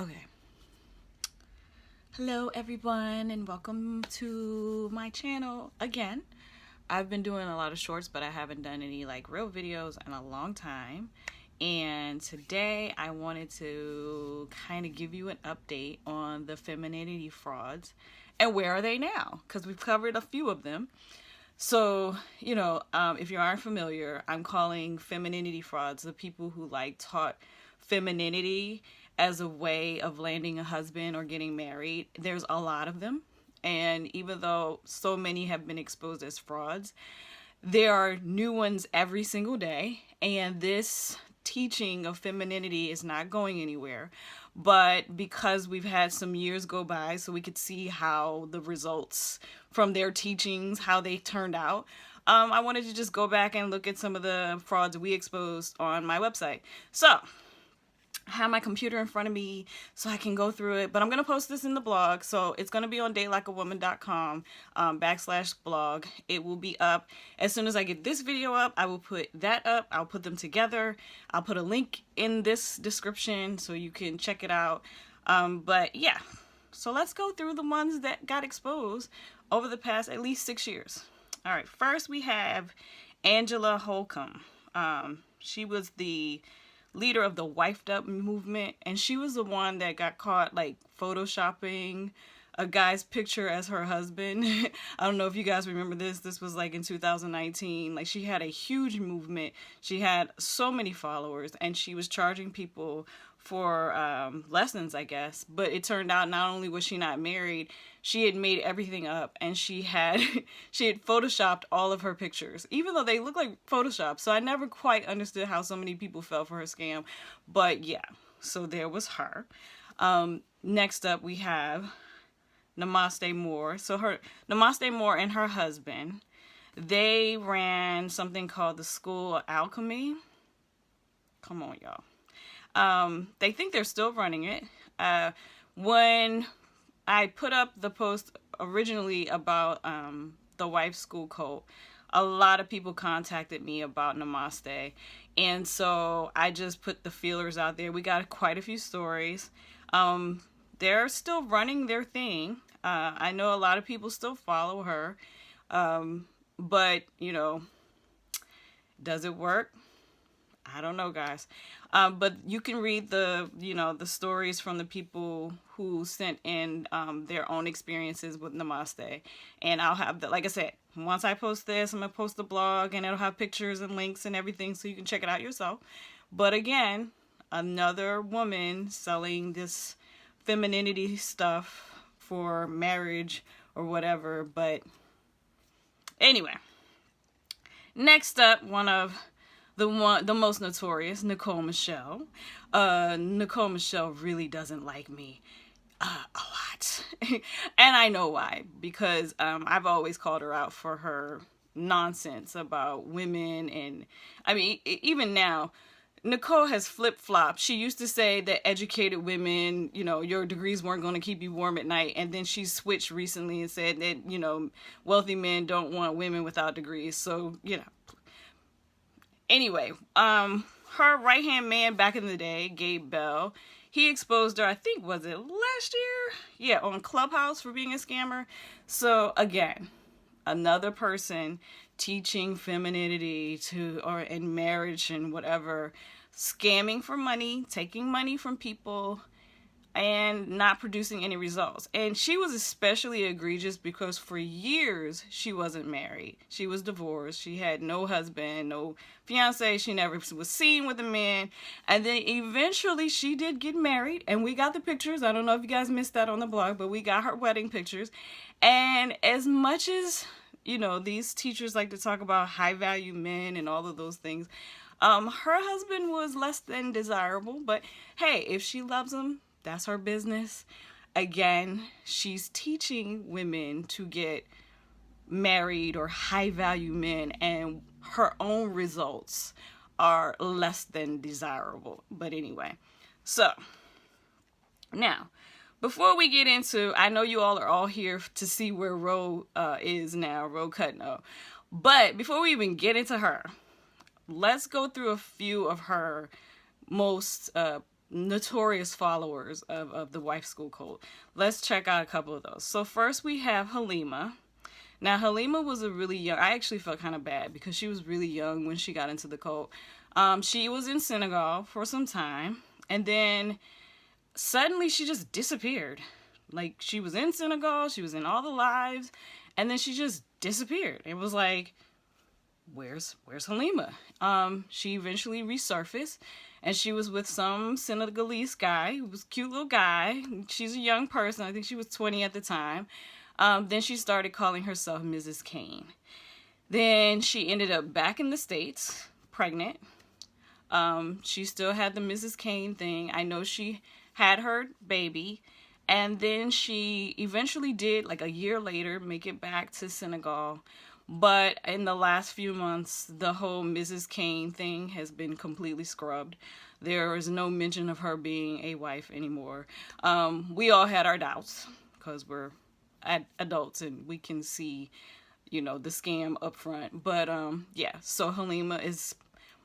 Okay. Hello everyone and welcome to my channel again. I've been doing a lot of shorts, but I haven't done any like real videos in a long time. And today I wanted to kind of give you an update on the femininity frauds and where are they now? Because we've covered a few of them. So, if you aren't familiar, I'm calling femininity frauds the people who like taught femininity as a way of landing a husband or getting married. There's a lot of them. And even though so many have been exposed as frauds, there are new ones every single day. And this teaching of femininity is not going anywhere. But because we've had some years go by so we could see how the results from their teachings, how they turned out, I wanted to just go back and look at some of the frauds we exposed on my website. So I have my computer in front of me so I can go through it, but I'm going to post this in the blog. So it's going to be on datelikeawoman.com /blog. It will be up as soon as I get this video up. I will put that up. I'll put them together. I'll put a link in this description so you can check it out. But yeah, so let's go through the ones that got exposed over the past at least 6 years. All right, first we have Angela Holcomb. She was the leader of the wifed up movement, and she was the one that got caught like photoshopping a guy's picture as her husband. I don't know if you guys remember this. This was like in 2019. Like, she had a huge movement. She had so many followers, and she was charging people for lessons, I guess. But it turned out not only was she not married, she had made everything up, and she had photoshopped all of her pictures, even though they look like Photoshop. So I never quite understood how so many people fell for her scam. But yeah, so there was her. Next up we have Namaste More. So Namaste More and her husband, they ran something called the School of Alchemy. Come on, y'all. They think they're still running it. When I put up the post originally about the wife school cult, a lot of people contacted me about Namaste, and so I just put the feelers out there. We got quite a few stories. They're still running their thing. I know a lot of people still follow her, but does it work? I don't know, guys. But you can read the stories from the people who sent in their own experiences with Namaste. And I'll have like I said, once I post this, I'm going to post the blog, and it'll have pictures and links and everything so you can check it out yourself. But again, another woman selling this femininity stuff for marriage or whatever. But anyway, next up, one of the most notorious, Nicole Michelle. Nicole Michelle really doesn't like me a lot. And I know why, because I've always called her out for her nonsense about women. And I mean, even now, Nicole has flip-flopped. She used to say that educated women, your degrees weren't going to keep you warm at night. And then she switched recently and said that, wealthy men don't want women without degrees. So, Anyway, her right-hand man back in the day, Gabe Bell, he exposed her, I think, was it last year? Yeah, on Clubhouse for being a scammer. So, again, another person teaching femininity in marriage and whatever, scamming for money, taking money from people, and not producing any results. And she was especially egregious because for years she wasn't married. She was divorced. She had no husband, no fiance. She never was seen with a man. And then eventually she did get married, and we got the pictures. I don't know if you guys missed that on the blog, but we got her wedding pictures. And as much as these teachers like to talk about high value men and all of those things, her husband was less than desirable. But hey, if she loves him, that's her business. Again, she's teaching women to get married or high value men, and her own results are less than desirable. But anyway, so now, before we get into, I know you all are all here to see where Ro is now, Ro Cutno. But before we even get into her, let's go through a few of her most notorious followers of the wife school cult. Let's check out a couple of those. So first we have Halima. Now Halima was a really young, I actually felt kind of bad because she was really young when she got into the cult. She was in Senegal for some time, and then suddenly she just disappeared. Like, she was in Senegal, she was in all the lives, and then she just disappeared. It was like, where's Halima? She eventually resurfaced, and she was with some Senegalese guy who was a cute little guy. She's a young person. I think she was 20 at the time. Then she started calling herself Mrs. Kane. Then she ended up back in the States, pregnant. She still had the Mrs. Kane thing. I know she had her baby. And then she eventually did, like a year later, make it back to Senegal. But in the last few months, the whole Mrs. Kane thing has been completely scrubbed. There is no mention of her being a wife anymore. We all had our doubts because we're adults and we can see, the scam up front. But yeah, so Halima is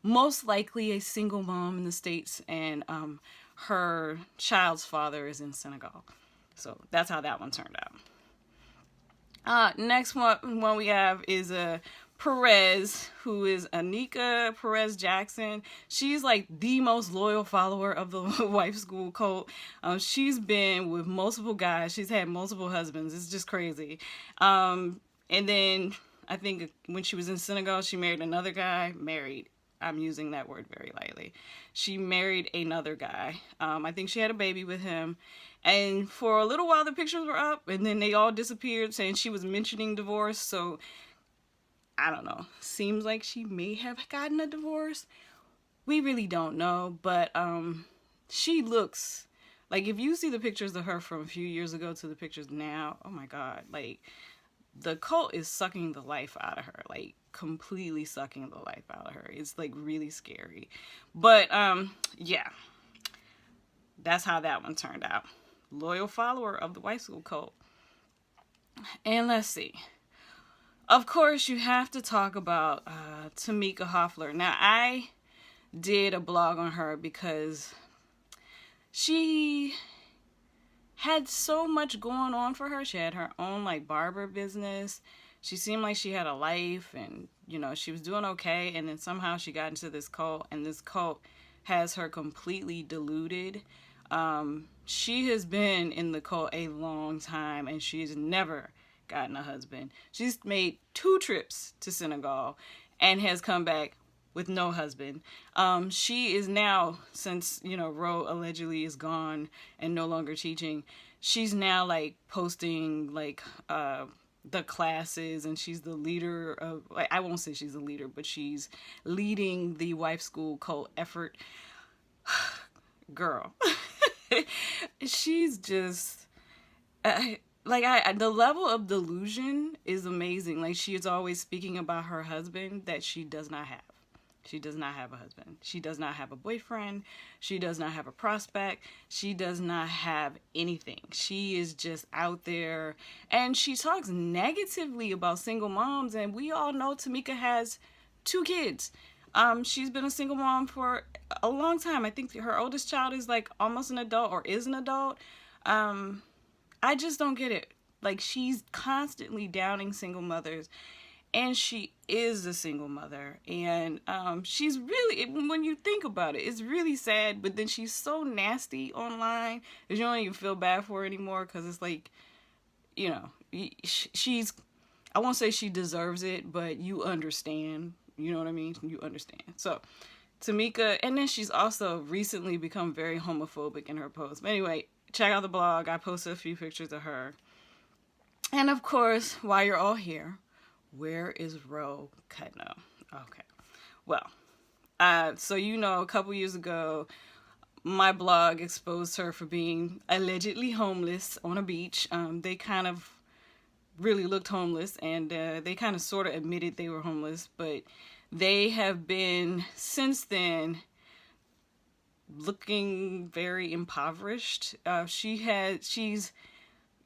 most likely a single mom in the States, and her child's father is in Senegal. So that's how that one turned out. Next one we have is Perez, who is Anika Perez Jackson. She's like the most loyal follower of the wife school cult. She's been with multiple guys. She's had multiple husbands. It's just crazy. And then I think when she was in Senegal, she married another guy. I'm using that word very lightly. She married another guy. I think she had a baby with him. And for a little while, the pictures were up, and then they all disappeared, saying she was mentioning divorce. So, I don't know. Seems like she may have gotten a divorce. We really don't know. But she looks like, if you see the pictures of her from a few years ago to the pictures now, oh my God. Like, the cult is sucking the life out of her. Like, completely sucking the life out of her. It's like really scary. But yeah, that's how that one turned out. Loyal follower of the wife school cult. And let's see. Of course, you have to talk about Tamika Hoffler. Now, I did a blog on her because she had so much going on for her. She had her own like barber business. She seemed like she had a life, and she was doing okay, and then somehow she got into this cult, and this cult has her completely deluded. She has been in the cult a long time, and she's never gotten a husband. She's made 2 trips to Senegal and has come back with no husband. She is now, since Ro allegedly is gone and no longer teaching, she's now like posting like the classes, and she's the leader of, like, I won't say she's the leader, but she's leading the wife school cult effort. Girl. She's just the level of delusion is amazing. Like, she is always speaking about her husband that she does not have. She does not have a husband. She does not have a boyfriend. She does not have a prospect. She does not have anything. She is just out there, and she talks negatively about single moms, and we all know Tamika has 2 kids. She's been a single mom for a long time. I think her oldest child is like almost an adult, or is an adult. I just don't get it. Like, she's constantly downing single mothers, and she is a single mother. And she's really, when you think about it, it's really sad. But then she's so nasty online that you don't even feel bad for her anymore, because it's like, she's, I won't say she deserves it, but you understand. You know what I mean? You understand. So, Tamika, and then she's also recently become very homophobic in her posts. But anyway, check out the blog. I posted a few pictures of her. And of course, while you're all here, where is Ro Cudno? Okay. Well, so a couple years ago, my blog exposed her for being allegedly homeless on a beach. They kind of really looked homeless, and they kind of sort of admitted they were homeless, but they have been since then looking very impoverished. She's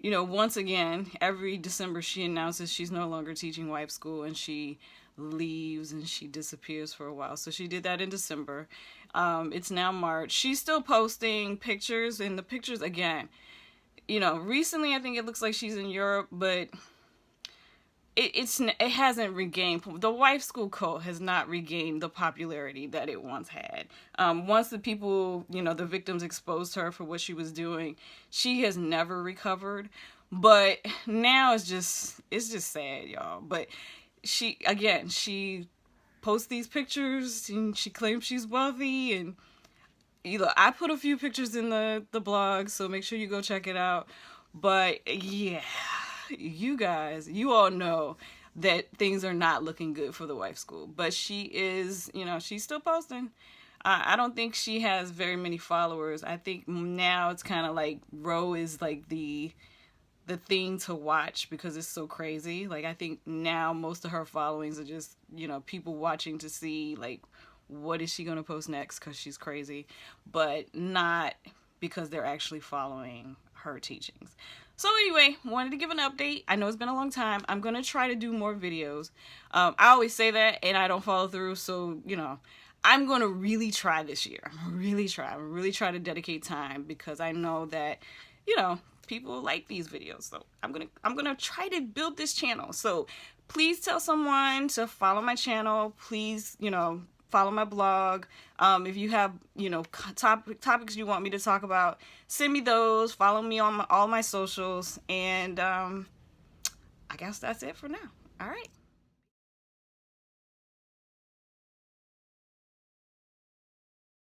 once again, every December she announces she's no longer teaching wife school, and she leaves and she disappears for a while. So she did that in December. It's now March. She's still posting pictures, and the pictures, again, you know, recently I think it looks like she's in Europe, but it hasn't regained, the wife school cult has not regained the popularity that it once had. Once the people, you know, the victims exposed her for what she was doing, she has never recovered. But now it's just sad, y'all. But she posts these pictures and she claims she's wealthy, and I put a few pictures in the blog, so make sure you go check it out. But yeah, you guys, you all know that things are not looking good for the wife school. But she is, you know, she's still posting. I don't think she has very many followers. I think now it's kind of like Roe is like the thing to watch because it's so crazy. Like, I think now most of her followings are just, you know, people watching to see like what is she going to post next because she's crazy, but not because they're actually following her teachings. So anyway, wanted to give an update. I know it's been a long time. I'm going to try to do more videos. I always say that and I don't follow through. So, you know, I'm going to really try this year. I'm really try to dedicate time because I know that, you know, people like these videos. So I'm going to try to build this channel. So please tell someone to follow my channel. Please, you know, follow my blog. If you have, you know, topics you want me to talk about, send me those. Follow me on all my socials. And I guess that's it for now. All right.